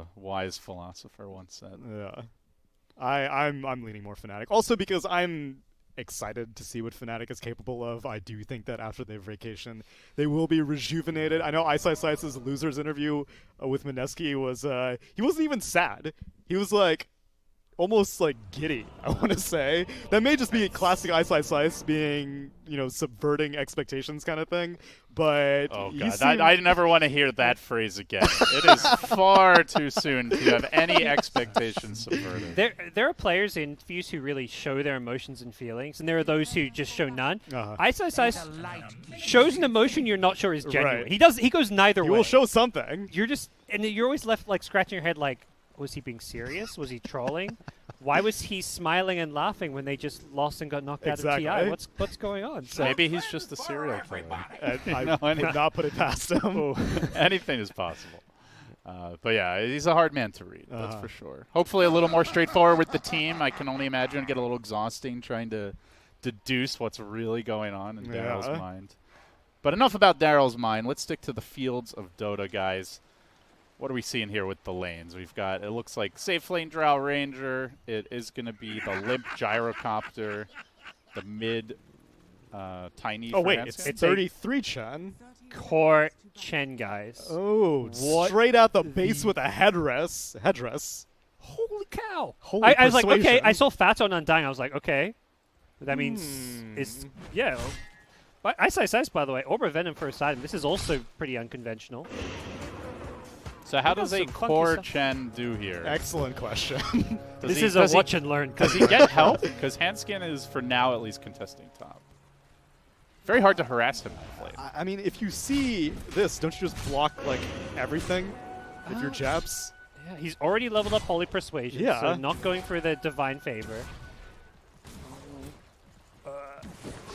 a wise philosopher once said. Yeah. I'm leaning more Fnatic. Also because I'm excited to see what Fnatic is capable of. I do think that after their vacation, they will be rejuvenated. I know Ice loser's interview with Mineski was, he wasn't even sad. He was like, almost like giddy, I want to say. That may just be classic Ice being, you know, subverting expectations kind of thing. But oh god, I never want to hear that phrase again. It is far too soon to have any expectations subverted. There are players in Fuse who really show their emotions and feelings, and there are those who just show none. Ice shows an emotion you're not sure is genuine. Right. He goes neither way. He will show something. You're always left like scratching your head like, was he being serious? Was he trolling? Why was he smiling and laughing when they just lost and got knocked out of TI? What's going on? So maybe he's just a serial killer. I would not put it past him. Anything is possible. But yeah, he's a hard man to read, that's for sure. Hopefully a little more straightforward with the team. I can only imagine it'd get a little exhausting trying to deduce what's really going on in Daryl's mind. But enough about Daryl's mind. Let's stick to the fields of Dota, guys. What are we seeing here with the lanes? We've got, it looks like safe lane Drow Ranger. It is going to be the limp Gyrocopter, the mid tiny. Oh wait, it's 33 Chen. Core Chen, guys. Oh, straight out the base with a headdress. Holy cow! Holy I was like, okay. I saw Fat on Undying. I was like, okay, that means it's yeah. But Ice, by the way, Orb of Venom for a side. This is also pretty unconventional. So how does a core Chen do here? Excellent question. This is a watch and learn. Does he get help? Because Hanskin is, for now at least, contesting top. Very hard to harass him in late. I mean, if you see this, don't you just block, like, everything with your jabs? Yeah, he's already leveled up Holy Persuasion, so not going for the Divine Favor.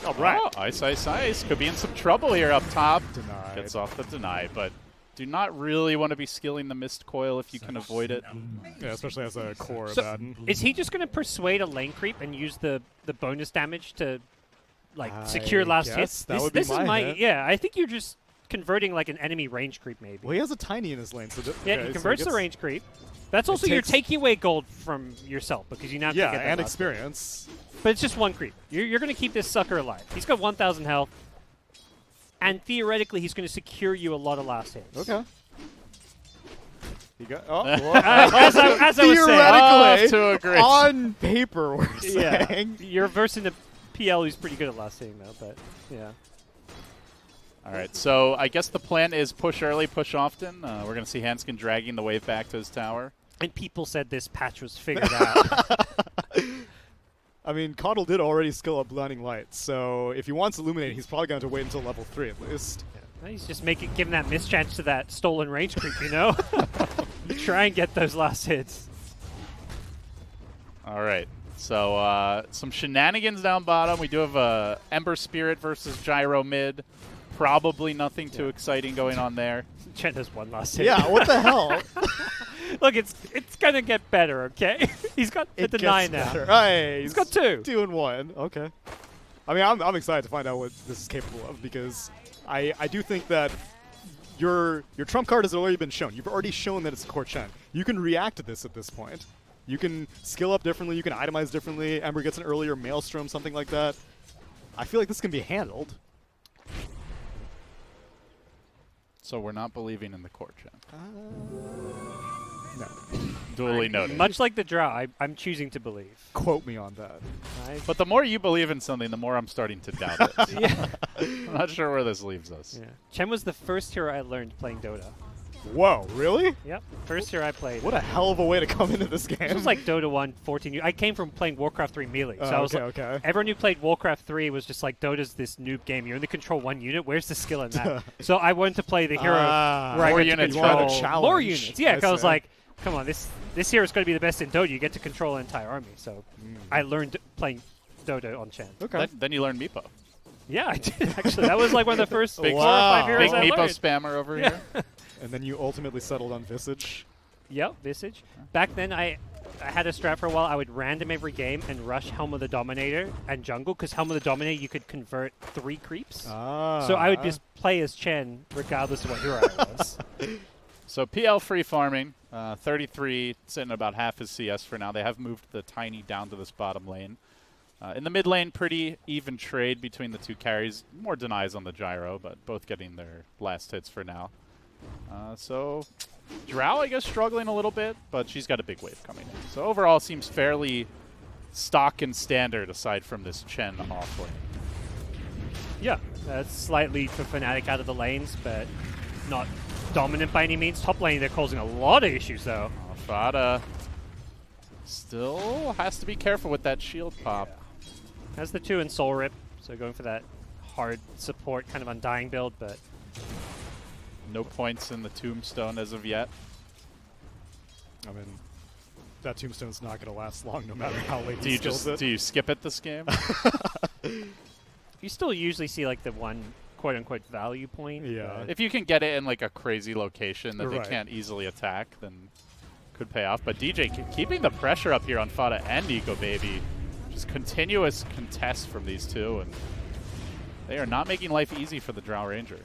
All right. Oh, Ice. Could be in some trouble here up top. Denied. Gets off the deny, but do not really want to be skilling the Mist Coil if you can avoid it. Yeah, especially as a core Abaddon. Is he just going to persuade a lane creep and use the bonus damage to like secure last hits? That would be my hit. Yeah, I think you're just converting like an enemy range creep maybe. Well, he has a tiny in his lane, so yeah, he converts the range creep. That's also you're taking away gold from yourself because you now get that and experience. But it's just one creep. You're going to keep this sucker alive. He's got 1,000 health. And theoretically, he's going to secure you a lot of last hits. Okay. You got as I was saying, to agree. On paper, we're saying you're versing the PL who's pretty good at last hitting though. But yeah. All right, so I guess the plan is push early, push often. We're going to see Hanskin dragging the wave back to his tower. And people said this patch was figured out. I mean, Coddle did already skill up Blinding Light, so if he wants Illuminate, he's probably going to wait until level 3 at least. Yeah. He's just giving that mischance to that stolen range creep, you know? You try and get those last hits. All right, so some shenanigans down bottom. We do have Ember Spirit versus Gyro mid. Probably nothing too exciting going on there. Chen has one last hit. Yeah, what the hell? Look, it's gonna get better, okay? He's got the deny now. Hey, he's got 2. 2 and 1. Okay. I mean, I'm excited to find out what this is capable of because I do think that your trump card has already been shown. You've already shown that it's a core Chen. You can react to this at this point. You can skill up differently. You can itemize differently. Ember gets an earlier Maelstrom, something like that. I feel like this can be handled. So we're not believing in the core Chen. No. Duly noted. Much like the draw, I'm choosing to believe. Quote me on that. But the more you believe in something, the more I'm starting to doubt it. Yeah. I'm not sure where this leaves us. Yeah. Chen was the first hero I learned playing Dota. Whoa, really? Yep, first hero I played. What a hell of a way to come into this game. This was like Dota 1, 14 years. I came from playing Warcraft 3 Melee. So I was okay. Everyone who played Warcraft 3 was just like, Dota's this noob game. You only control one unit. Where's the skill in that? So I wanted to play the hero where I get to control more units. Yeah, because I was like, come on, this hero's going to be the best in Dota. You get to control an entire army. So I learned playing Dota on Chen. Okay. Then you learned Meepo. Yeah, I did, actually. That was like one of the first 4 or 5 heroes Big I Meepo learned. spammer over here. And then you ultimately settled on Visage. Yep, Visage. Back then, I had a strat for a while. I would random every game and rush Helm of the Dominator and jungle, because Helm of the Dominator, you could convert 3 creeps. So I would just play as Chen regardless of what hero I was. So PL free farming, 33, sitting about half his CS for now. They have moved the Tiny down to this bottom lane. In the mid lane, pretty even trade between the two carries. More denies on the gyro, but both getting their last hits for now. So Drow, I guess, struggling a little bit, but she's got a big wave coming in. So overall, seems fairly stock and standard aside from this Chen off lane. Yeah, that's slightly for Fnatic out of the lanes, but not dominant by any means. Top lane, they're causing a lot of issues, though. Fada still has to be careful with that shield pop. Has the 2 in Soul Rip, so going for that hard support kind of Undying build, but no points in the Tombstone as of yet. I mean, that Tombstone's not going to last long no matter how late he skills it. Do you skip it this game? You still usually see like the one quote-unquote value point. Yeah. If you can get it in like a crazy location that Right. they can't easily attack, then could pay off. But DJ keeping the pressure up here on Fada and Nico Baby. Just continuous contest from these two, and they are not making life easy for the Drow Ranger.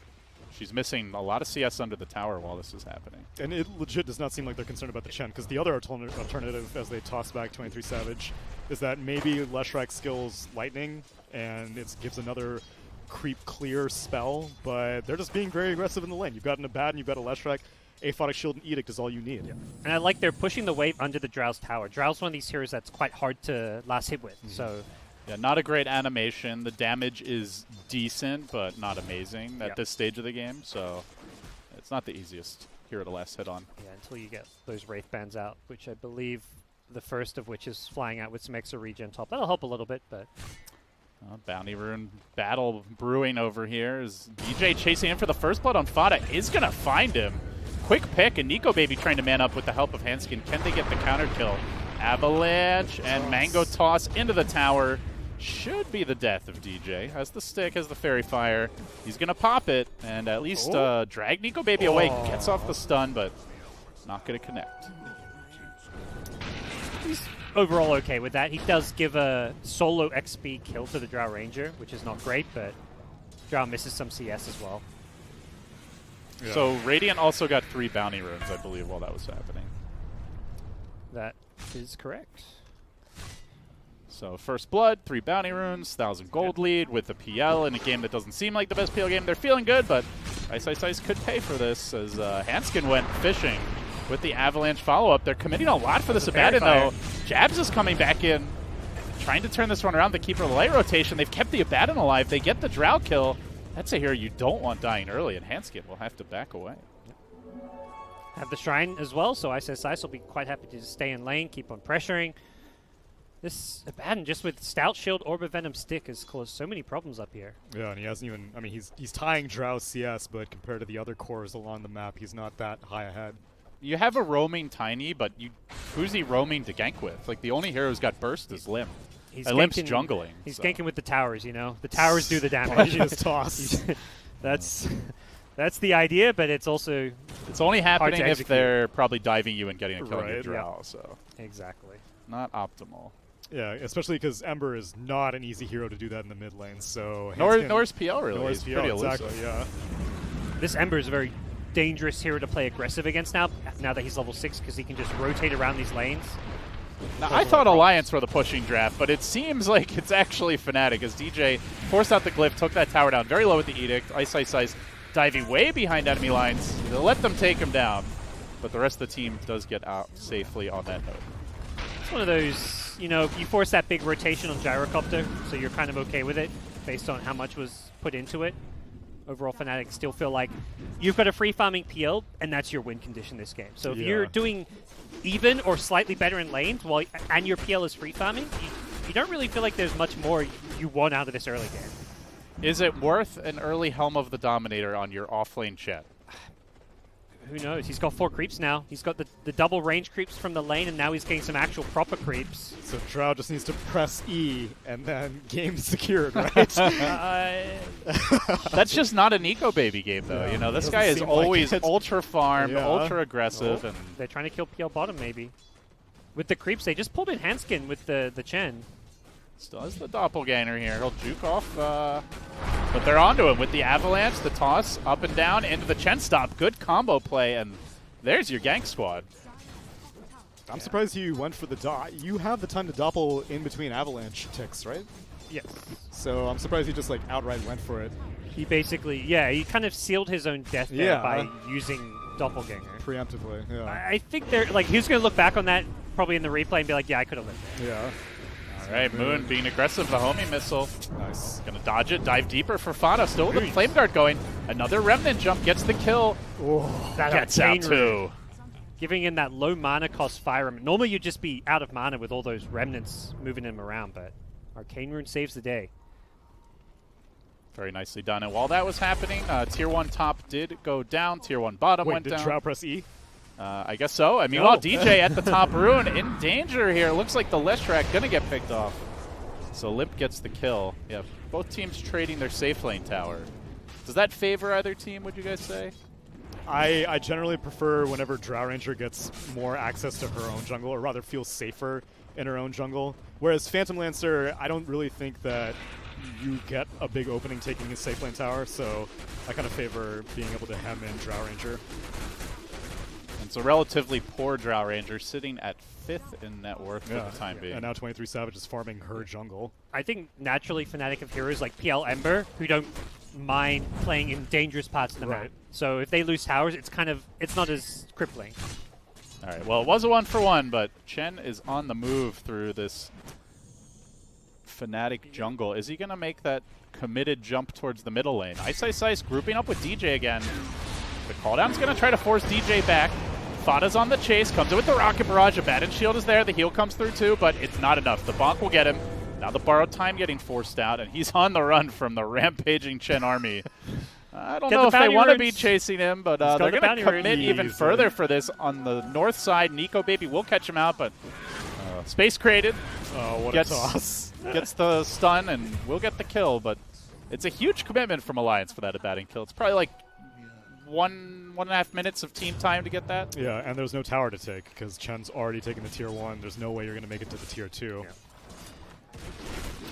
She's missing a lot of CS under the tower while this is happening. And it legit does not seem like they're concerned about the Chen, because the other alternative as they toss back 23 Savage is that maybe Leshrac skills Lightning, and it gives another creep clear spell, but they're just being very aggressive in the lane. You've got an Abad and you've got a Leshrac. Aphotic Shield and Edict is all you need. Yeah. And I like they're pushing the wave under the Drow's tower. Drow's one of these heroes that's quite hard to last hit with, so... Yeah, not a great animation. The damage is decent, but not amazing at this stage of the game, so it's not the easiest hero to last hit on. Yeah, until you get those Wraith Bands out, which I believe the first of which is flying out with some extra regen top. That'll help a little bit, but... Bounty Rune battle brewing over here as DJ chasing in for the first blood on Fada is going to find him. Quick pick, and Nico Baby trying to man up with the help of Hanskin. Can they get the counter kill? Avalanche and Mango Toss into the tower. Should be the death of DJ. Has the stick, has the Fairy Fire. He's going to pop it and at least drag Nico Baby away. Gets off the stun, but not going to connect. He's overall okay with that. He does give a solo XP kill to the Drow Ranger, which is not great, but Drow misses some CS as well. Yeah. So Radiant also got 3 bounty runes, I believe, while that was happening. That is correct. So first blood, 3 bounty runes, 1,000 gold lead with the PL in a game that doesn't seem like the best PL game. They're feeling good, but Ice Ice Ice could pay for this as Hanskin went fishing with the Avalanche follow-up. They're committing a lot for this Abaddon, though. Jabs is coming back in, trying to turn this one around to keep her light rotation. They've kept the Abaddon alive. They get the Drow kill. That's a hero you don't want dying early, and Hanskin will have to back away. Have the Shrine as well, so Ice Ice Ice will be quite happy to stay in lane, keep on pressuring. This Abaddon, just with Stout Shield, Orb of Venom Stick, has caused so many problems up here. Yeah, and he hasn't even... I mean, he's tying Drow CS, but compared to the other cores along the map, he's not that high ahead. You have a roaming Tiny, but who's he roaming to gank with? Like, the only hero who's got burst is Limp. Limp's jungling. He's ganking with the towers, you know? The towers do the damage. Toss. That's the idea, but it's also... It's only happening if they're probably diving you and getting a kill on your Drow, so... Exactly. Not optimal. Yeah, especially because Ember is not an easy hero to do that in the mid lane, so... Nor is PL, really. Nor is PL, exactly, yeah. This Ember is a very dangerous hero to play aggressive against now that he's level 6, because he can just rotate around these lanes. Now, I thought Alliance were the pushing draft, but it seems like it's actually Fnatic, as DJ forced out the Glyph, took that tower down very low with the Edict. Ice Ice Ice diving way behind enemy lines. They'll let them take him down, but the rest of the team does get out safely on that note. It's one of those, you know, you force that big rotation on Gyrocopter, so you're kind of okay with it based on how much was put into it. Overall, Fnatic still feel like you've got a free farming PL, and that's your win condition this game. So if you're doing even or slightly better in lanes, and your PL is free farming, you don't really feel like there's much more you want out of this early game. Is it worth an early Helm of the Dominator on your offlane Chet? Who knows? He's got 4 creeps now. He's got the double range creeps from the lane, and now he's getting some actual proper creeps. So Drow just needs to press E, and then game secured, right? That's just not a Nico Baby game, though. You know, this guy is always ultra farmed, ultra aggressive, and they're trying to kill PL bottom, maybe. With the creeps, they just pulled in Hanskin with the Chen. Still has the doppelganger here. He'll juke off, but they're onto him with the Avalanche, the toss, up and down into the Chen stop. Good combo play, and There's your gank squad. I'm surprised you went for the you have the time to doppel in between avalanche ticks, right? Yes. So I'm surprised he just like outright went for it. He basically, he kind of sealed his own death there by using Doppelganger. Preemptively, yeah. I think they're like he's going to look back on that probably in the replay and be like, yeah, I could have lived there. Yeah. All right, Moon being aggressive, the homing missile. Nice. Gonna dodge it, dive deeper for Fana. Still with the flame guard going. Another remnant jump gets the kill. Oh, that gets out too. Giving in that low mana cost fire remnant. Normally you'd just be out of mana with all those remnants moving him around, but Arcane Rune saves the day. Very nicely done. And while that was happening, Tier 1 top did go down. Tier 1 bottom went down. Did Drow press E? I guess so. I mean, well, DJ at the top rune in danger here. Looks like the Leshrac gonna get picked off. So Limp gets the kill. Yeah, both teams trading their safe lane tower. Does that favor either team, would you guys say? I generally prefer whenever Drow Ranger gets more access to her own jungle, or rather feels safer in her own jungle. Whereas Phantom Lancer, I don't really think that you get a big opening taking his safe lane tower, so I kind of favor being able to hem in Drow Ranger. It's a relatively poor Drow Ranger sitting at 5th in net worth for the time being. And now 23 Savage is farming her jungle. I think naturally Fnatic have heroes like PL Ember who don't mind playing in dangerous parts of the map. So if they lose towers, it's not as crippling. All right, well, it was a 1-for-1, but Chen is on the move through this Fnatic jungle. Is he going to make that committed jump towards the middle lane? Ice grouping up with DJ again. The calldown's going to try to force DJ back. Fada's on the chase, comes in with the Rocket Barrage. Abaddon Shield is there. The heal comes through too, but it's not enough. The bonk will get him. Now the borrowed time getting forced out, and he's on the run from the rampaging Chen army. I don't know if they want to be chasing him, but they're going to commit even further for this. On the north side, Nico Baby will catch him out, but space created. Oh, what a toss. Gets the stun and will get the kill, but it's a huge commitment from Alliance for that Abaddon kill. It's probably like 1.5 minutes of team time to get that. Yeah, and there's no tower to take because Chen's already taken the tier 1. There's no way you're going to make it to the tier 2. Yeah.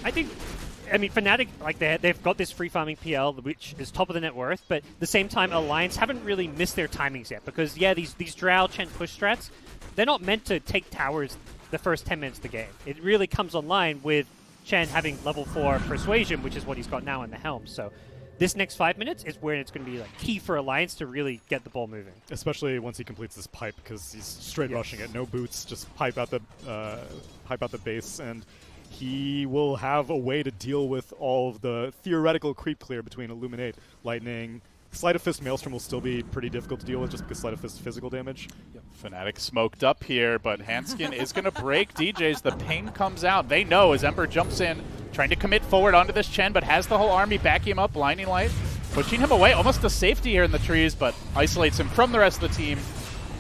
I mean, Fnatic, like they've got this free farming PL, which is top of the net worth, but at the same time, Alliance haven't really missed their timings yet because, these Drow Chen push strats, they're not meant to take towers the first 10 minutes of the game. It really comes online with Chen having level 4 Persuasion, which is what he's got now in the helm. So this next 5 minutes is where it's going to be like key for Alliance to really get the ball moving. Especially once he completes this pipe, because he's straight rushing it. No boots, just pipe out the base, and he will have a way to deal with all of the theoretical creep clear between Illuminate, Lightning. Sleight of Fist Maelstrom will still be pretty difficult to deal with just because Sleight of Fist physical damage. Fnatic smoked up here, but Hanskin is going to break DJs. The pain comes out. They know as Ember jumps in, trying to commit forward onto this Chen, but has the whole army backing him up. Blinding Light, pushing him away, almost to safety here in the trees, but isolates him from the rest of the team.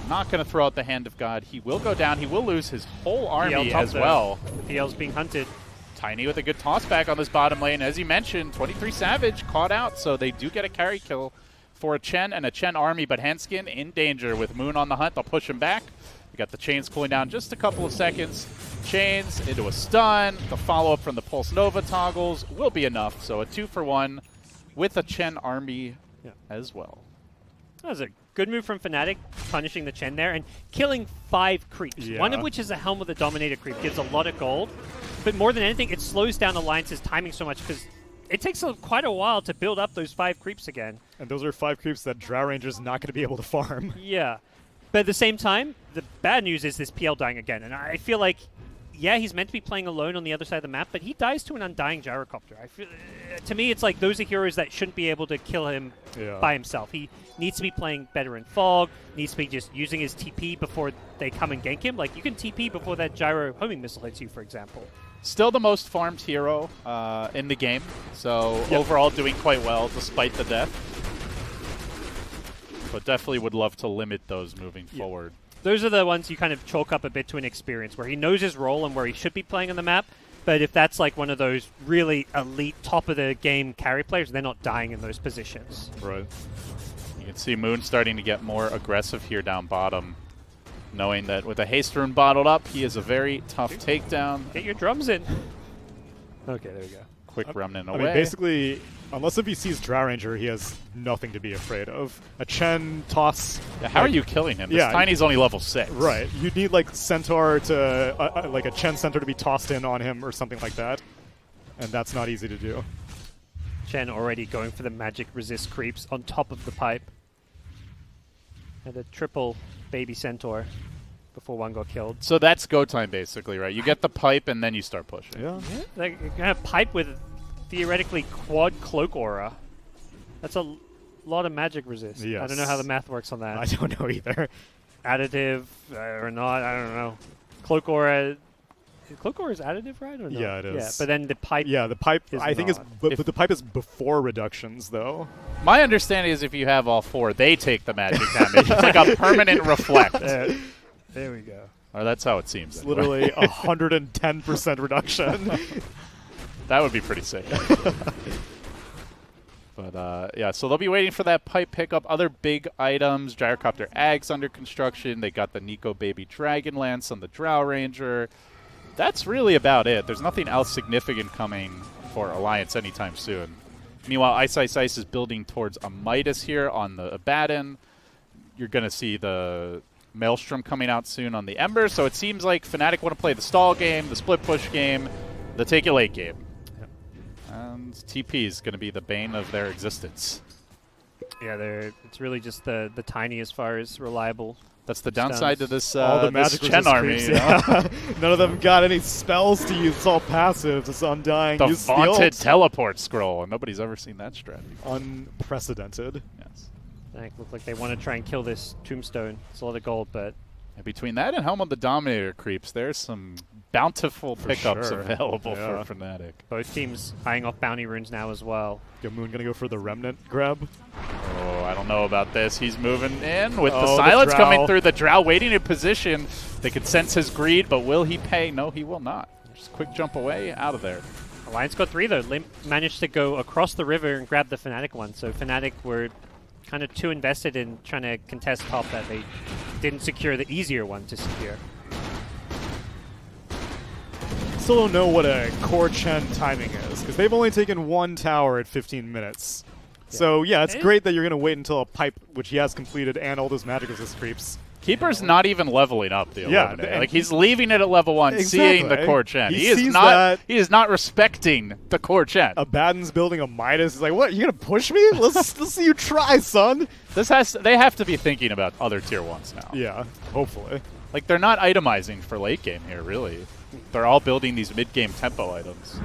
Not going to throw out the Hand of God. He will go down. He will lose his whole army as well. The PL's being hunted. Tiny with a good toss back on this bottom lane. As you mentioned, 23 Savage caught out, so they do get a carry kill for a Chen and a Chen army, but Hanskin in danger with Moon on the hunt. They'll push him back. We got the chains cooling down just a couple of seconds. Chains into a stun. The follow-up from the Pulse Nova toggles will be enough. So a 2-for-1 with a Chen army as well. That was a good move from Fnatic, punishing the Chen there and killing 5 creeps. One of which is a Helm with a Dominator creep. Gives a lot of gold. But more than anything, it slows down Alliance's timing so much because it takes quite a while to build up those 5 creeps again. And those are 5 creeps that Drow Ranger's not going to be able to farm. Yeah. But at the same time, the bad news is this PL dying again. And I feel like, he's meant to be playing alone on the other side of the map, but he dies to an Undying Gyrocopter. To me, it's like those are heroes that shouldn't be able to kill him by himself. He needs to be playing better in Fog, needs to be just using his TP before they come and gank him. Like, you can TP before that Gyro homing missile hits you, for example. Still the most farmed hero in the game, so overall doing quite well despite the death. But definitely would love to limit those moving forward. Those are the ones you kind of chalk up a bit to an experience, where he knows his role and where he should be playing on the map. But if that's like one of those really elite, top-of-the-game carry players, they're not dying in those positions. Right. You can see Moon starting to get more aggressive here down bottom, knowing that with a haste rune bottled up, he is a very tough takedown. Get your drums in. Okay, there we go. quick remnant away. I mean, basically, unless if he sees Drow Ranger, he has nothing to be afraid of. A Chen toss. Yeah, how are you killing him? This Tiny's only level 6. Right. You'd need like Centaur to, like a Chen Centaur to be tossed in on him or something like that. And that's not easy to do. Chen already going for the magic resist creeps on top of the pipe. And a triple baby Centaur before one got killed. So that's go time basically, right? You get the pipe and then you start pushing. Yeah. Like, you're gonna have pipe with theoretically quad cloak aura. That's a lot of magic resist. Yes. I don't know how the math works on that. I don't know either. Additive or not, I don't know. Cloak aura. Cloak aura is additive, right? Or not? Yeah, it is. Yeah, but then the pipe. Yeah, the pipe. I think not. but the pipe is before reductions, though. My understanding is if you have all 4, they take the magic damage. It's like a permanent reflect. There we go. Or that's how it seems. It's anyway. literally 110% reduction. That would be pretty sick. But yeah, so they'll be waiting for that pipe pickup. Other big items: Gyrocopter Ags under construction. They got the Nico Baby Dragonlance on the Drow Ranger. That's really about it. There's nothing else significant coming for Alliance anytime soon. Meanwhile, Ice is building towards a Midas here on the Abaddon. You're going to see the Maelstrom coming out soon on the Ember. So it seems like Fnatic want to play the stall game, the split push game, the take it late game. Yep. And TP is going to be the bane of their existence. Yeah, it's really just the tiny as far as reliable. That's the downside to this, all the this magic Chen army. Creeps, yeah. None of them got any spells to use. It's all passive. It's Undying. The use vaunted teleport scroll. And nobody's ever seen that strat before. Unprecedented. Yes. Fnatic look like they want to try and kill this Tombstone. It's a lot of gold, but... And between that and Helm of the Dominator creeps, there's some bountiful pickups available for Fnatic. Both teams eyeing off bounty runes now as well. Moon gonna go for the Remnant grab. Oh, I don't know about this. He's moving in with the silence coming through. The Drow waiting in position. They could sense his greed, but will he pay? No, he will not. Just quick jump away, out of there. Alliance got 3 though. Limp managed to go across the river and grab the Fnatic one. So Fnatic were kind of too invested in trying to contest top that they didn't secure the easier one to secure. Still don't know what a core Chen timing is, because they've only taken 1 tower at 15 minutes. Yeah. So yeah, it's great that you're going to wait until a pipe, which he has completed, and all those magic resist creeps. Keeper's not even leveling up the Eliminate. Like, he's leaving it at level 1, seeing the core Chen. He is not respecting the core Chen. Abaddon's building a Midas. He's like, what, you going to push me? Let's see you try, son. They have to be thinking about other tier 1s now. Yeah, hopefully. Like, they're not itemizing for late game here, really. They're all building these mid-game tempo items.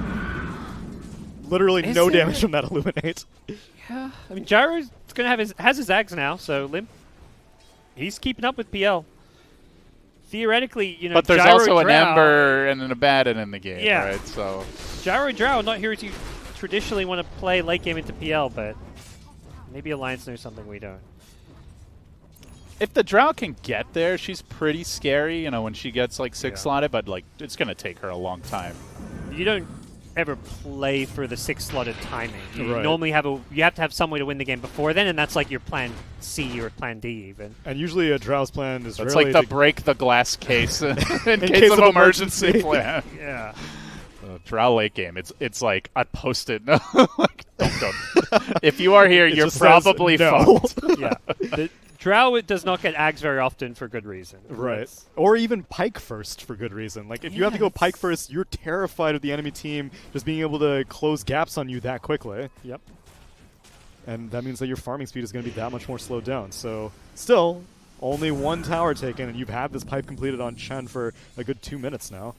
Literally no damage from that Illuminate. Yeah, I mean, Gyro's gonna have has his Ags now, so Limp, he's keeping up with PL. Theoretically, you know, but there's Gyro also an Drow, Ember and an Abaddon in the game, right? So Gyro Drow, not heroes you traditionally want to play late game into PL, but maybe Alliance knows something we don't. If the Drow can get there, she's pretty scary, you know, when she gets like 6-slotted, but like it's going to take her a long time. You don't ever play for the 6-slotted timing. You normally have you have to have some way to win the game before then, and that's like your plan C or plan D even. And usually a Drow's plan is it's like the break the glass case in case of emergency plan. Yeah. Drow late game, it's like I posted like don't. If you are here, you're probably fucked. Yeah. Drow does not get Ags very often for good reason. Right. Or even Pike first for good reason. Like, if you have to go Pike first, you're terrified of the enemy team just being able to close gaps on you that quickly. Yep. And that means that your farming speed is going to be that much more slowed down. So, still, only 1 tower taken, and you've had this pipe completed on Chen for a good 2 minutes now.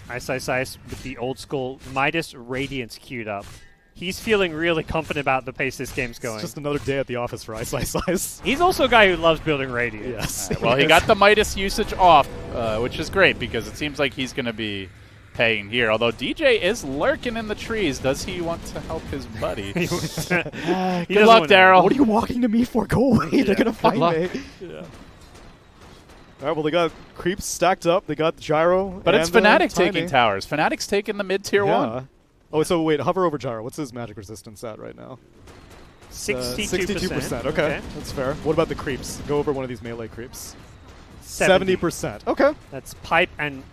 Ice with the old school Midas Radiance queued up. He's feeling really confident about the pace this game's going. It's just another day at the office for Ice. He's also a guy who loves building Radiance. Yes. Right, well, he got the Midas usage off, which is great because it seems like he's going to be paying here. Although DJ is lurking in the trees. Does he want to help his buddy? Good luck, Daryl. What are you walking to me for? Go away. They're going to find me. Yeah. All right, well, they got creeps stacked up. They got Gyro. But it's Fnatic taking towers. Fnatic's taking the mid-tier 1. Oh, so wait, hover over Gyro. What's his magic resistance at right now? 62%. Okay, that's fair. What about the creeps? Go over one of these melee creeps. 70%. Okay. That's pipe and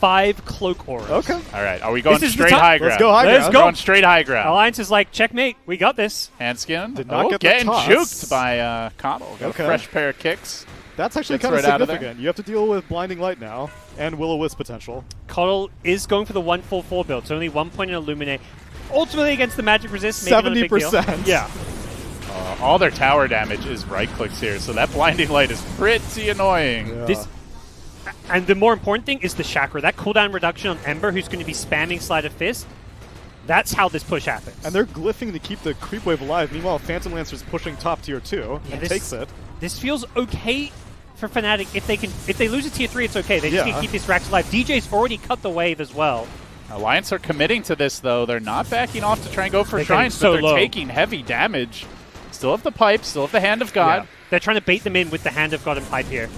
5 cloak auras. Okay. All right. Are we going This is straight the time. high ground? Let's go high Let's ground. go. Going straight high ground. Alliance is like, checkmate, we got this. Handskin. Did not get the getting toss. juked by Connell. Got Okay. a fresh pair of kicks. That's actually Gets kind of right out of there. significant. You have to deal with Blinding Light now and Will-O-Wisp potential. Coddle is going for the 1-4-4 build, so only 1 point in Illuminate. Ultimately against the Magic Resist, maybe not a big deal. 70%. Yeah. All their tower damage is right clicks here, so that blinding light is pretty annoying. Yeah. And the more important thing is the Chakra. That cooldown reduction on Ember, who's going to be spamming Sleight of Fist. That's how this push happens. And they're glyphing to keep the creep wave alive. Meanwhile, Phantom Lancer's pushing top tier 2 and takes it. This feels okay for Fnatic. If they lose a tier 3, it's okay. They just need to keep these racks alive. DJ's already cut the wave as well. Alliance are committing to this, though. They're not backing off to try and go for They're shrines, so but they're low. taking heavy damage. Still have the pipe, still have the Hand of God. Yeah. They're trying to bait them in with the Hand of God and pipe here.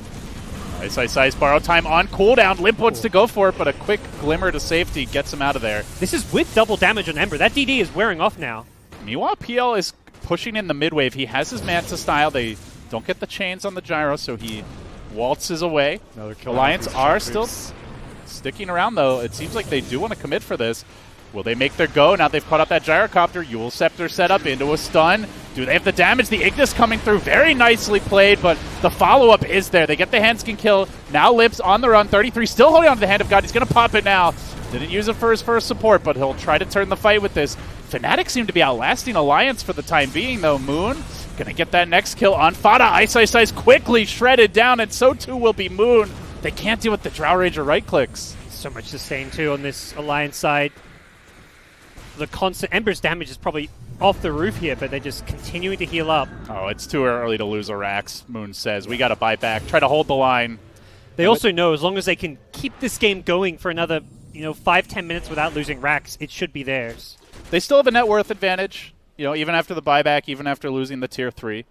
Ice, borrow time on cooldown. Limp wants to go for it, but a quick glimmer to safety gets him out of there. This is with double damage on Ember. That DD is wearing off now. Meanwhile, PL is pushing in the mid wave. He has his Manta style. They don't get the chains on the gyro, so he waltzes away. Alliance are still sticking around, though. It seems like they do want to commit for this. Will they make their go? Now they've caught up that gyrocopter. Eul Scepter set up into a stun. Do they have the damage? The Ignis coming through. Very nicely played, but the follow-up is there. They get the Handskin kill. Now Lips on the run. 33 still holding on to the Hand of God. He's going to pop it now. Didn't use it for his first support, but he'll try to turn the fight with this. Fnatic seem to be outlasting Alliance for the time being, though. Moon going to get that next kill on Fada. Ice quickly shredded down, and so too will be Moon. They can't deal with the Drow Ranger right clicks. So much sustain, too, on this Alliance side. The constant Ember's damage is probably off the roof here, but they're just continuing to heal up. Oh, it's too early to lose a Rax, Moon says. We got to buy back. Try to hold the line. They also know as long as they can keep this game going for another 5-10 minutes without losing Rax, it should be theirs. They still have a net worth advantage, even after the buyback, even after losing the tier 3.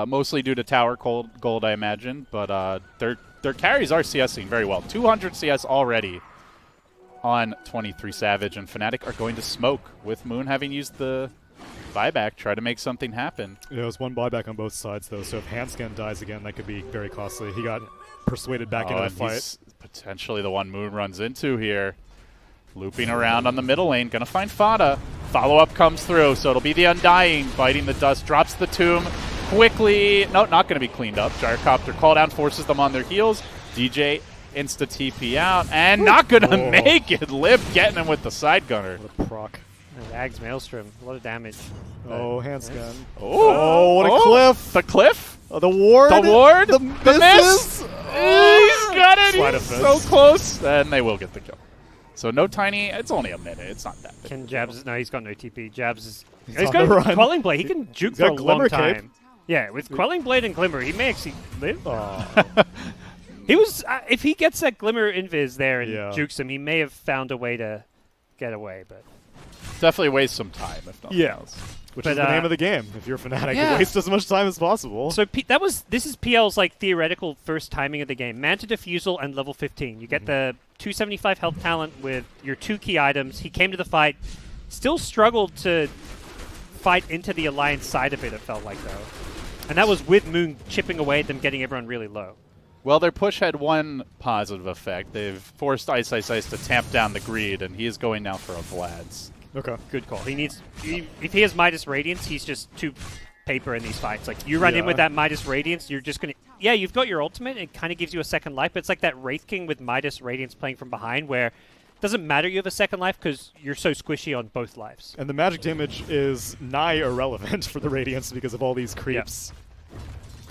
Mostly due to tower gold, I imagine. But their carries are CSing very well. 200 CS already on 23 Savage, and Fnatic are going to smoke with Moon having used the buyback, try to make something happen. Yeah, it was one buyback on both sides, though, so if Handscan dies again, that could be very costly. He got persuaded back into the fight. He's potentially the one Moon runs into here. Looping around on the middle lane, gonna find Fada. Follow-up comes through, so it'll be the Undying, biting the dust, drops the tomb quickly. No, not gonna be cleaned up. Gyrocopter call down, forces them on their heels. DJ insta TP out, and not gonna make it. Lip getting him with the side gunner. What a proc. Ags Maelstrom, a lot of damage. Oh, Handscan. Oh, what a cliff. The cliff? The ward. The ward? The miss? He's got it. Sleight He's of so fist. close. And they will get the kill. So no Tiny. It's only a minute. It's not that big. Can Jabs? No, he's got no TP. Jabs is. He's He's on got the run. Quelling Blade. He can juke He's for a got long Glimmer Cape. time. Yeah, with Quelling Blade and Glimmer, he may actually live. Oh. He was. If he gets that Glimmer Invis there and Yeah. jukes him, he may have found a way to get away. But Definitely waste some time, if nothing else. Which But, is the name of the game. If you're Fnatic, Yeah. waste as much time as possible. so this is PL's theoretical first timing of the game. Manta Diffusal and level 15. You get the 275 health talent with your 2 key items. He came to the fight, still struggled to fight into the Alliance side of it, it felt like, though. And that was with Moon chipping away at them, getting everyone really low. Well, their push had one positive effect. They've forced Ice to tamp down the greed, and he is going now for a Vlad's. Okay. Good call. If he has Midas Radiance, he's just too paper in these fights. Like, you run in with that Midas Radiance, you're just going to... Yeah, you've got your ultimate. It kind of gives you a second life, but it's like that Wraith King with Midas Radiance playing from behind where it doesn't matter you have a second life because you're so squishy on both lives. And the magic damage is nigh irrelevant for the Radiance because of all these creeps.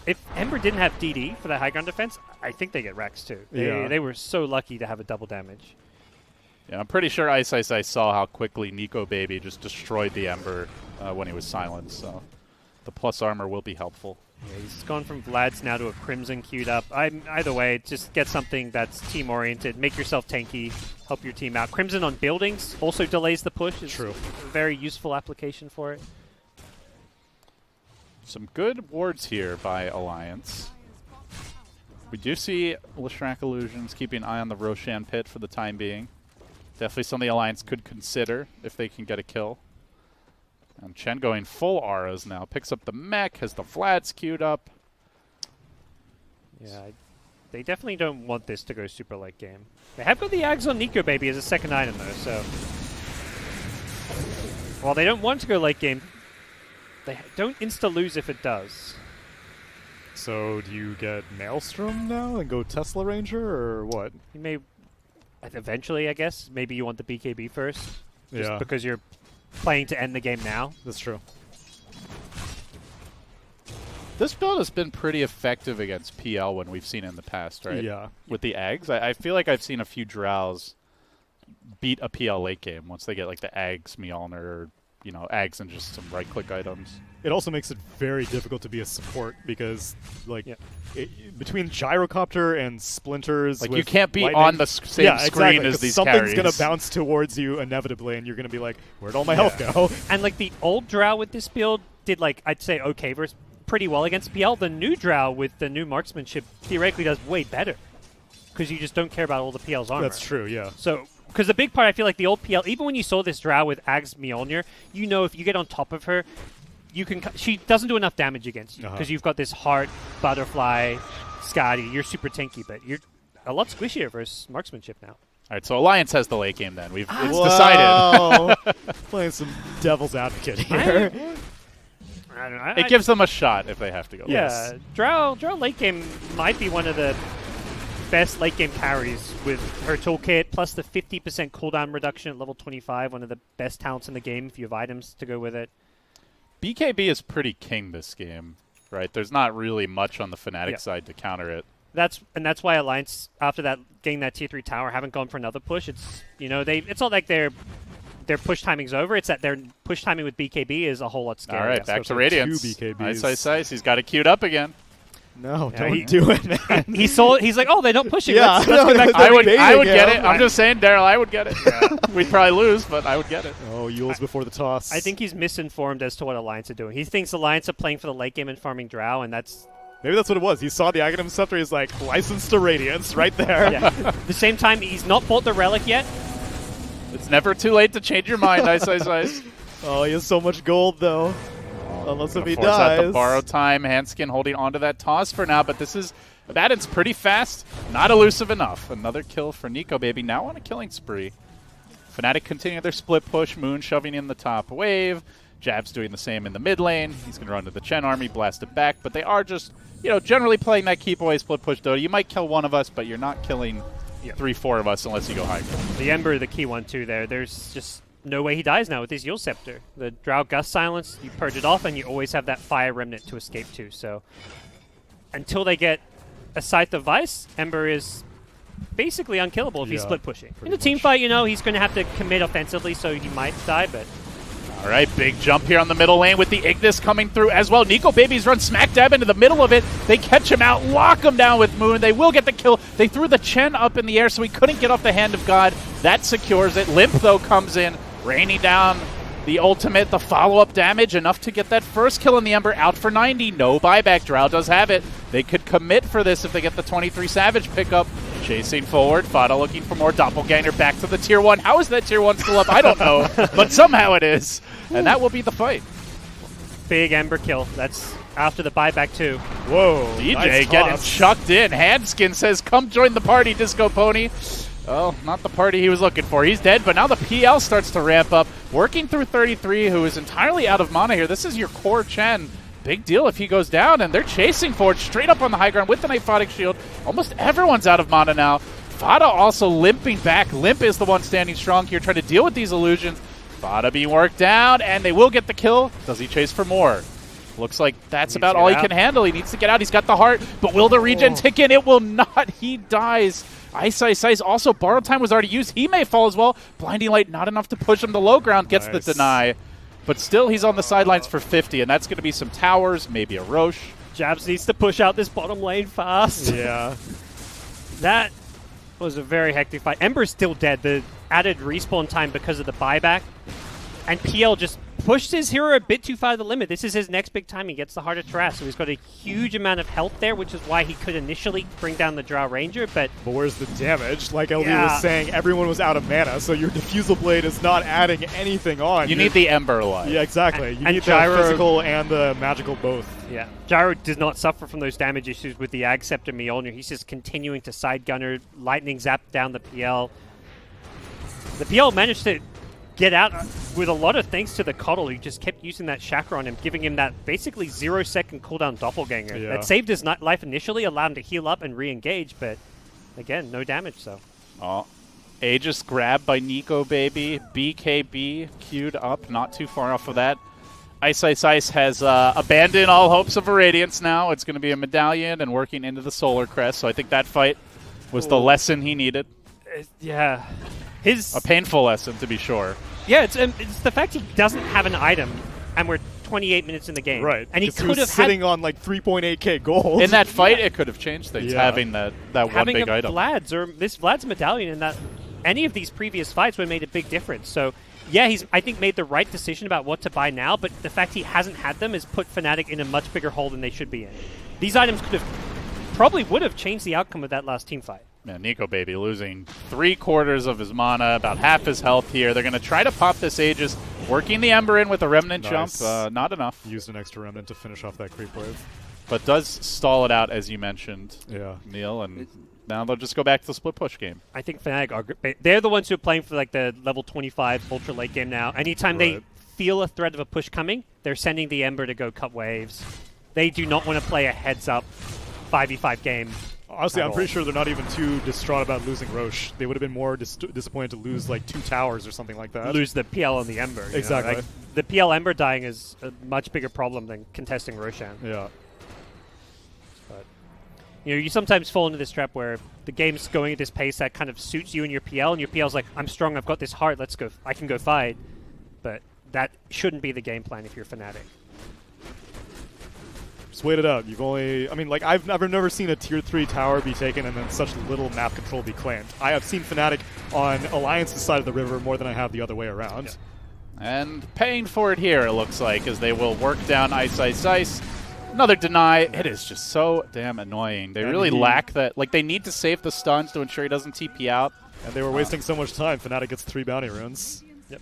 If Ember didn't have DD for that high ground defense, I think they get Rex too. They were so lucky to have a double damage. Yeah, I'm pretty sure Ice saw how quickly Nico Baby just destroyed the Ember when he was silenced, so the plus armor will be helpful. Yeah, he's gone from Vlad's now to a Crimson queued up. Either way, just get something that's team-oriented. Make yourself tanky. Help your team out. Crimson on buildings also delays the push. It's True. a very useful application for it. Some good wards here by Alliance. We do see Leshrac Illusions keeping an eye on the Roshan pit for the time being. Definitely something the Alliance could consider if they can get a kill. And Chen going full auras now. Picks up the mech, has the Vlad's queued up. Yeah, they definitely don't want this to go super late game. They have got the Ags on Nico Baby as a second item though, so while they don't want to go late game, they don't insta-lose if it does. So do you get Maelstrom now and go Tesla Ranger, or what? You may, eventually, I guess. Maybe you want the BKB first, just because you're playing to end the game now. That's true. This build has been pretty effective against PL when we've seen it in the past, right? Yeah. With the Ags. I feel like I've seen a few Drows beat a PL late game once they get like the Ags, Mjolnir, or, you know, Ags and just some right-click items. It also makes it very difficult to be a support because, like, between Gyrocopter and Splinters, like with you can't be lightning, on the same screen as these something's carries. Something's going to bounce towards you inevitably, and you're going to be like, where'd all my health go? And, like, the old Drow with this build did, like, I'd say okay versus pretty well against PL. The new Drow with the new marksmanship theoretically does way better because you just don't care about all the PL's armor. That's true, yeah. So, because the big part, I feel like the old PL, even when you saw this Drow with Ags Mjolnir, you know if you get on top of her, you can. She doesn't do enough damage against you because you've got this heart, butterfly, Scotty. You're super tanky, but you're a lot squishier versus marksmanship now. All right, so Alliance has the late game then. It's decided. Playing some devil's advocate here. I don't know. It gives them a shot if they have to go. Yeah, Drow late game might be one of the best late game carries with her toolkit, plus the 50% cooldown reduction at level 25, one of the best talents in the game if you have items to go with it. BKB is pretty king this game, right? There's not really much on the Fnatic side to counter it. That's why Alliance, after that getting that tier 3 tower, haven't gone for another push. It's, you know, it's not like their push timing's over. It's that their push timing with BKB is a whole lot scarier. All right, back to Radiance. 2 BKBs. Ice. He's got it queued up again. No, don't do it, man. He's like, oh, they're not pushing. Yeah, let's get back to I would get it. I'm just saying, Daryl, I would get it. Yeah. We'd probably lose, but I would get it. Oh, Yules before the toss. I think he's misinformed as to what Alliance are doing. He thinks Alliance are playing for the late game and farming Drow, and that's... Maybe that's what it was. He saw the Aghanim Scepter. He's like, licensed to Radiance right there. Yeah. At the same time, he's not bought the Relic yet. It's never too late to change your mind, Ice. Oh, he has so much gold, though. Unless if he force out dies. the borrow time. Handskin holding onto that toss for now, but this is... Badin's pretty fast. Not elusive enough. Another kill for Nico Baby. Now on a killing spree. Fnatic continuing their split push. Moon shoving in the top wave. Jab's doing the same in the mid lane. He's going to run to the Chen army, blast it back. But they are just, you know, generally playing that keep away split push Dota. You might kill one of us, but you're not killing 3-4 of us unless you go high ground. The Ember, the key one, too, there. There's just no way he dies now with his Yule Scepter. The Drow Gust Silence, you purge it off, and you always have that Fire Remnant to escape to. So until they get a Scythe of Vice, Ember is basically unkillable if he's split pushing. In a team fight, you know, he's going to have to commit offensively, so he might die, but... All right, big jump here on the middle lane with the Ignis coming through as well. Nico Baby's run smack dab into the middle of it. They catch him out, lock him down with Moon. They will get the kill. They threw the Chen up in the air, so he couldn't get off the Hand of God. That secures it. Limp, though, comes in, raining down the ultimate, the follow-up damage, enough to get that first kill in the Ember, out for 90. No buyback. Drow does have it. They could commit for this if they get the 23 Savage pickup. Chasing forward, Fada looking for more Doppelganger back to the tier 1. How is that tier 1 still up? I don't know, but somehow it is. And that will be the fight. Big Ember kill. That's after the buyback, too. Whoa. DJ nice getting toss. chucked in. Handskin says, come join the party, Disco Pony. Oh, not the party he was looking for. He's dead, but now the PL starts to ramp up. Working through 33, who is entirely out of mana here. This is your core Chen. Big deal if he goes down, and they're chasing forward straight up on the high ground with the Nyphotic Shield. Almost everyone's out of mana now. Fada also limping back. Limp is the one standing strong here, trying to deal with these illusions. Fada being worked down, and they will get the kill. Does he chase for more? Looks like that's about all he can handle. He needs to get out. He's got the heart, but will the regen tick in? It will not. He dies. Ice. Also, borrow time was already used. He may fall as well. Blinding Light, not enough to push him to low ground. Gets the deny. But still, he's on the sidelines for 50, and that's going to be some towers, maybe a Roche. Jabs needs to push out this bottom lane fast. Yeah. That was a very hectic fight. Ember's still dead. The added respawn time because of the buyback. And PL just pushed his hero a bit too far to the limit. This is his next big time. He gets the Heart of Trash, so he's got a huge amount of health there, which is why he could initially bring down the Drow Ranger, but where's the damage? Like LD was saying, everyone was out of mana, so your Diffusal Blade is not adding anything on. You need the Ember alive. Yeah, exactly. You need Gyro, the physical and the magical both. Yeah. Gyro does not suffer from those damage issues with the Ag Scepter Mjolnir. He's just continuing to side gunner, lightning zap down the PL. The PL managed to get out with a lot of thanks to the Coddle, who just kept using that Chakra on him, giving him that basically 0-second cooldown doppelganger. Yeah. That saved his life initially, allowed him to heal up and re-engage, but again, no damage, so. Oh, Aegis grabbed by Nico Baby. BKB queued up, not too far off of that. Ice has abandoned all hopes of a Radiance now. It's going to be a Medallion and working into the Solar Crest, so I think that fight was the lesson he needed. Yeah. A painful lesson, to be sure. Yeah, it's the fact he doesn't have an item, and we're 28 minutes in the game. Right. And he could have sitting on like 3.8k gold. In that fight, it could have changed things, having that one big item. Vlad's or this Vlad's Medallion in that any of these previous fights would have made a big difference. So, yeah, he's, I think, made the right decision about what to buy now, but the fact he hasn't had them has put Fnatic in a much bigger hole than they should be in. These items probably would have changed the outcome of that last team fight. Yeah, Nico Baby losing 3/4 of his mana, about half his health here. They're going to try to pop this Aegis, working the Ember in with a Remnant jump. Not enough. Used an extra Remnant to finish off that creep wave. But does stall it out, as you mentioned, Neil, and now they'll just go back to the split push game. I think Fnatic they're the ones who are playing for like the level 25 ultra late game now. Anytime they feel a threat of a push coming, they're sending the Ember to go cut waves. They do not want to play a heads-up 5v5 game. Honestly, I'm pretty sure they're not even too distraught about losing Roche. They would have been more disappointed to lose like 2 towers or something like that. Lose the PL on the Ember. Exactly. Like, the PL Ember dying is a much bigger problem than contesting Roshan. Yeah. But, you sometimes fall into this trap where the game's going at this pace that kind of suits you and your PL's like, I'm strong, I've got this heart, let's go, I can go fight. But that shouldn't be the game plan if you're Fnatic. Just wait it out. You've only, I mean, like, I've never seen a tier 3 tower be taken and then such little map control be claimed. I have seen Fnatic on Alliance's side of the river more than I have the other way around. Yeah. And paying for it here, it looks like, as they will work down Ice. Another deny. It is just so damn annoying. They really lack that. Like, they need to save the stuns to ensure he doesn't TP out. And they were wasting so much time. Fnatic gets 3 bounty runes. Yep.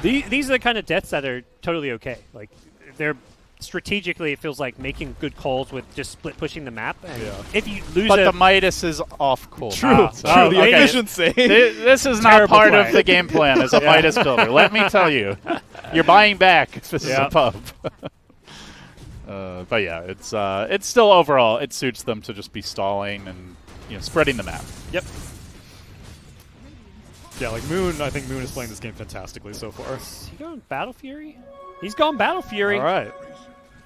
These are the kind of deaths that are totally okay. Like, they're strategically, it feels like making good calls with just split pushing the map. And if you lose, but the Midas is off cool. True. The efficiency. This is not part of the game plan as a Midas builder. Let me tell you, you're buying back if this is a pub. But yeah, it's still overall it suits them to just be stalling and spreading the map. Yep. Yeah, like Moon. I think Moon is playing this game fantastically so far. Is he going Battle Fury? He's gone Battle Fury. All right.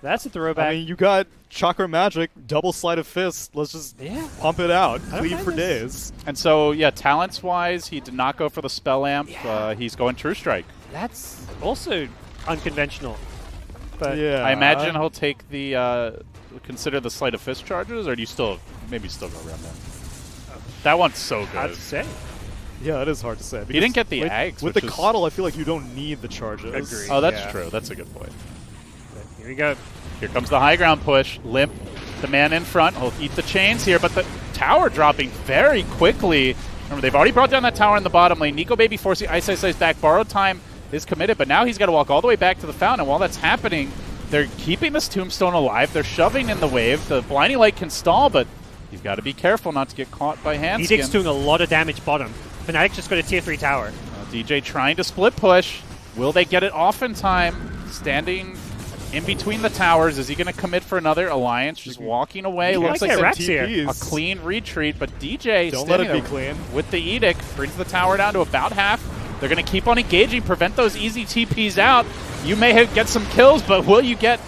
That's a throwback. I mean, you got Chakra Magic, double Sleight of Fist. Let's just pump it out, clean for days. And so, yeah, talents-wise, he did not go for the Spell Amp. He's going True Strike. That's also unconventional. But I imagine he'll take the consider the Sleight of Fist charges, or do you maybe still go around that? That one's so good. Hard to say. Yeah, it is hard to say. He didn't get the Ags. With the Coddle, I feel like you don't need the charges. Agreed. Oh, that's true. That's a good point. Here we go. Here comes the high ground push. Limp, the man in front. He'll eat the chains here, but the tower dropping very quickly. Remember, they've already brought down that tower in the bottom lane. Nico Baby forcing Ice back. Borrowed time is committed, but now he's got to walk all the way back to the fountain. And while that's happening, they're keeping this tombstone alive. They're shoving in the wave. The blinding light can stall, but you've got to be careful not to get caught by handskin. Edict's doing a lot of damage bottom. Fnatic just got a tier 3 tower. DJ trying to split push. Will they get it off in time? Standing in between the towers. Is he going to commit for another? Alliance just walking away. Looks like a clean retreat, but DJ don't let it be clean. With the Edict, brings the tower down to about half. They're going to keep on engaging, prevent those easy TPs out. You may get some kills, but will you get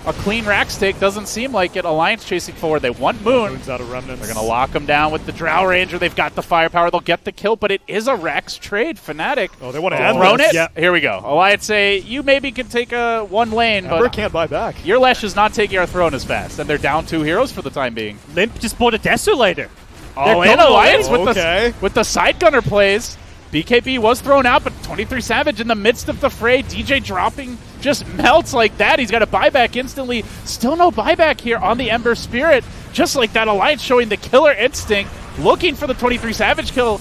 a clean rack stake? Doesn't seem like it. Alliance chasing forward. They want Moon. Moon's out of remnants. They're going to lock him down with the Drow Ranger. They've got the firepower. They'll get the kill, but it is a Rex trade. Fnatic. Oh, they want to end thrown it? Yeah. Here we go. Alliance say, you maybe can take one lane, Ember but can't buy back. your Lesh is not taking our throne as fast, and they're down 2 heroes for the time being. Limp just bought a Desolator. Oh, and Alliance with the side gunner plays. BKB was thrown out, but 23 Savage in the midst of the fray. DJ dropping just melts like that. He's got a buyback instantly. Still no buyback here on the Ember Spirit. Just like that, Alliance showing the killer instinct, looking for the 23 Savage kill.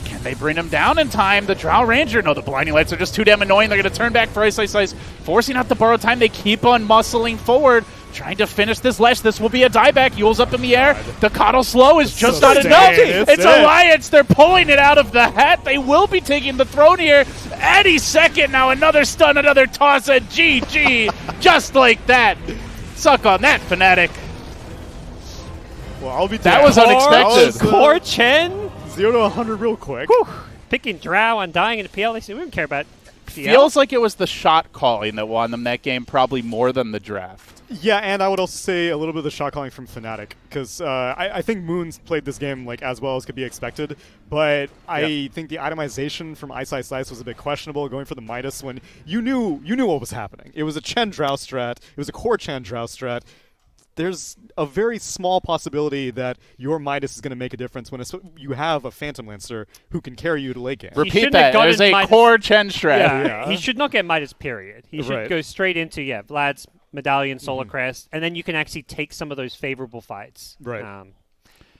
Can they bring him down in time? The Drow Ranger, no, the Blinding Lights are just too damn annoying. They're going to turn back for Ice Ice Ice, forcing out the borrow time. They keep on muscling forward, trying to finish this Lesh. This will be a dieback. Yule's up in the air. The Coddle Slow is just not enough. It's Alliance. They're pulling it out of the hat. They will be taking the throne here any second now. Another stun, another toss, and GG. Just like that. Suck on that, Fnatic. Well, I'll be that was unexpected. Core Chen. 0 to 100 real quick. Whew. Picking Drow, Undying in the PL. They say we don't care about PL. Feels like it was the shot calling that won them that game probably more than the draft. Yeah, and I would also say a little bit of the shot calling from Fnatic, because I think Moon's played this game like as well as could be expected, but I think the itemization from Ice Ice Ice was a bit questionable, going for the Midas when you knew what was happening. It was a Chen Drow strat, it was a core Chen Drow strat. There's a very small possibility that your Midas is going to make a difference when you have a Phantom Lancer who can carry you to late game. Repeat that. There's a Midas. Core Chen strat. Yeah. He should not get Midas, period. He should go straight into, Vlad's Medallion, Solar Crest, and then you can actually take some of those favorable fights. Right.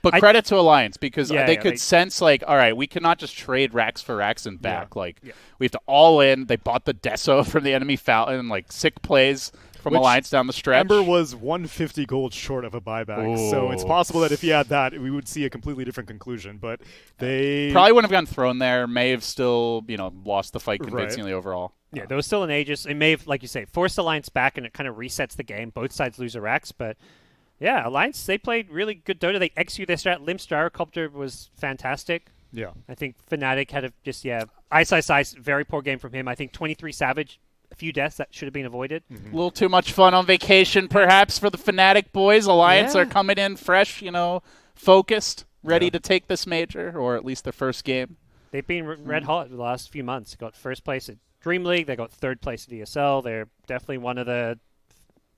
But credit to Alliance, because they could sense, like, all right, we cannot just trade racks for racks and back. Like, we have to all in. They bought the Deso from the enemy Fountain, like, sick plays from Alliance down the stretch. Ember was 150 gold short of a buyback, so it's possible that if he had that, we would see a completely different conclusion. But they probably wouldn't have gotten thrown there. May have still, lost the fight convincingly overall. Yeah, there was still an Aegis. It may have, like you say, forced Alliance back, and it kind of resets the game. Both sides lose their racks, but yeah, Alliance, they played really good Dota. They executed their strat. Limp Gyrocopter was fantastic. Yeah. I think Fnatic had Ice Ice Ice, very poor game from him. I think 23 Savage, a few deaths that should have been avoided. A little too much fun on vacation, perhaps, for the Fnatic boys. Alliance are coming in fresh, focused, ready to take this major, or at least their first game. They've been red hot the last few months. Got first place at Dream League. They got third place at ESL. They're definitely one of the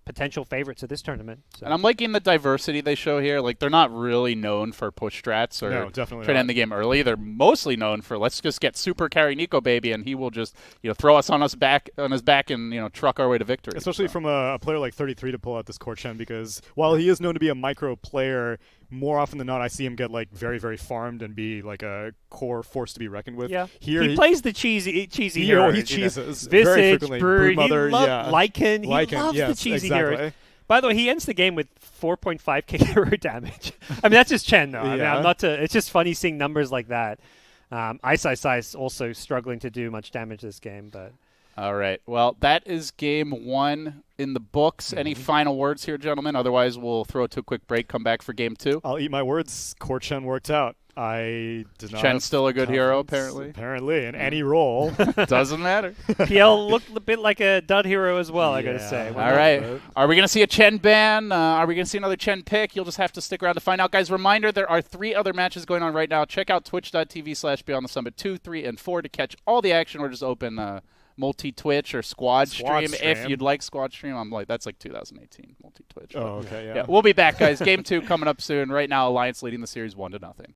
potential favorites of this tournament. So. And I'm liking the diversity they show here. Like, they're not really known for push strats or try to end the game early. They're mostly known for let's just get super carry Nico baby, and he will just throw us on his back and truck our way to victory. Especially from a player like 33 to pull out this core Chen, because while he is known to be a micro player, more often than not, I see him get like very, very farmed and be like a core force to be reckoned with. Yeah, here he plays the cheesy hero. He cheeses Visage, Brood Mother, Lycan. He loves the cheesy heroes. By the way, he ends the game with 4.5k hero damage. I mean, that's just Chen, though. I mean, it's just funny seeing numbers like that. Ice Ice Ice also struggling to do much damage this game, but. All right. Well, that is game one in the books. Any final words here, gentlemen? Otherwise, we'll throw it to a quick break, come back for game two. I'll eat my words. Core Chen worked out. I did not. Chen's still a good hero, apparently. Apparently, in any role. Doesn't matter. PL looked a bit like a dud hero as well, I got to say. All right. Are we going to see a Chen ban? Are we going to see another Chen pick? You'll just have to stick around to find out. Guys, reminder, there are 3 other matches going on right now. Check out twitch.tv/Beyond the Summit 2, 3, and 4 to catch all the action, or just open multi-Twitch or squad stream if you'd like squad stream. I'm like, that's like 2018 multi-Twitch. Oh, okay, yeah. We'll be back, guys. Game 2 coming up soon. Right now, Alliance leading the series 1-0.